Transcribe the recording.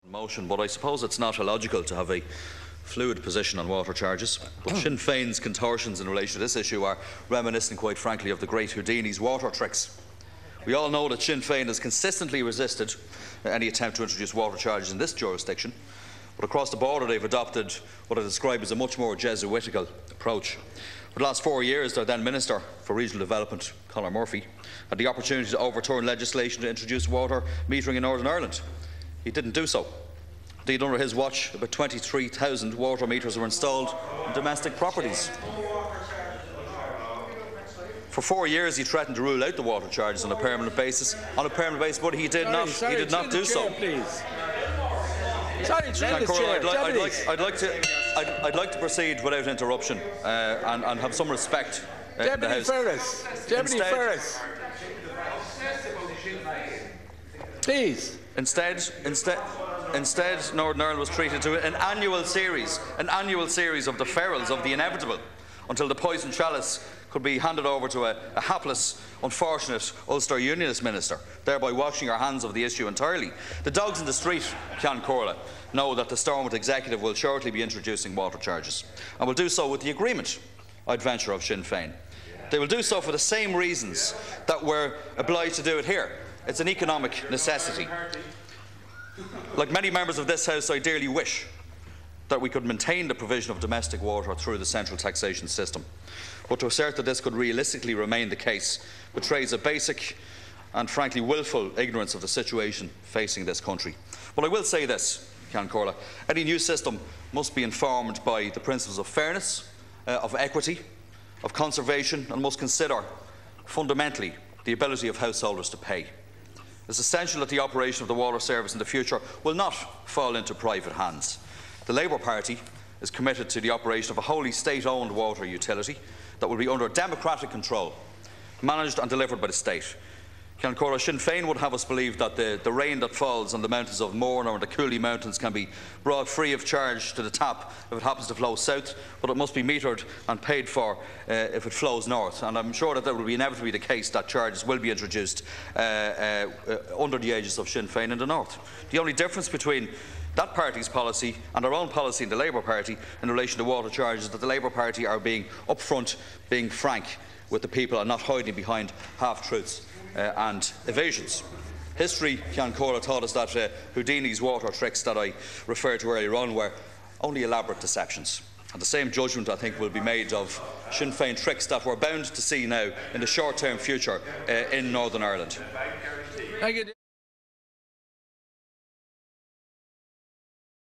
Motion, but I suppose it's not illogical to have a fluid position on water charges. But Sinn Féin's contortions in relation to this issue are reminiscent, quite frankly, of the great Houdini's water tricks. We all know that Sinn Féin has consistently resisted any attempt to introduce water charges in this jurisdiction, but across the border they've adopted what I describe as a much more Jesuitical approach. For the last 4 years, their then Minister for Regional Development, Conor Murphy, had the opportunity to overturn legislation to introduce water metering in Northern Ireland. He didn't do so. Indeed, under his watch, about 23,000 water meters were installed in domestic properties. For 4 years, he threatened to rule out the water charges on a permanent basis, but he did not do so. I'd like to proceed without interruption and have some respect. Deputy Ferris. Please. Instead, Northern Ireland was treated to an annual series of the ferals of the inevitable, until the poison chalice could be handed over to a hapless, unfortunate Ulster Unionist minister, thereby washing our hands of the issue entirely. The dogs in the street, Ceann Comhairle, know that the Stormont Executive will shortly be introducing water charges, and will do so with the agreement, I'd venture, of Sinn Féin. They will do so for the same reasons that we're obliged to do it here. It's an economic necessity. Like many members of this House, I dearly wish that we could maintain the provision of domestic water through the central taxation system. But to assert that this could realistically remain the case betrays a basic and frankly willful ignorance of the situation facing this country. But I will say this, Ceann Comhairle, any new system must be informed by the principles of fairness, of equity, of conservation, and must consider, fundamentally, the ability of householders to pay. It's essential that the operation of the water service in the future will not fall into private hands. The Labour Party is committed to the operation of a wholly state-owned water utility that will be under democratic control, managed and delivered by the state. Ceann Comhairle, Sinn Féin would have us believe that the rain that falls on the mountains of Mourne or the Cooley Mountains can be brought free of charge to the tap if it happens to flow south, but it must be metered and paid for if it flows north. And I'm sure that will be inevitably the case that charges will be introduced under the aegis of Sinn Féin in the north. The only difference between that party's policy and our own policy in the Labour Party in relation to water charges is that the Labour Party are being upfront, being frank with the people and not hiding behind half-truths and evasions. History, Ceann Comhairle, taught us that Houdini's water tricks that I referred to earlier on were only elaborate deceptions. And the same judgment, I think, will be made of Sinn Féin tricks that we're bound to see now in the short-term future in Northern Ireland.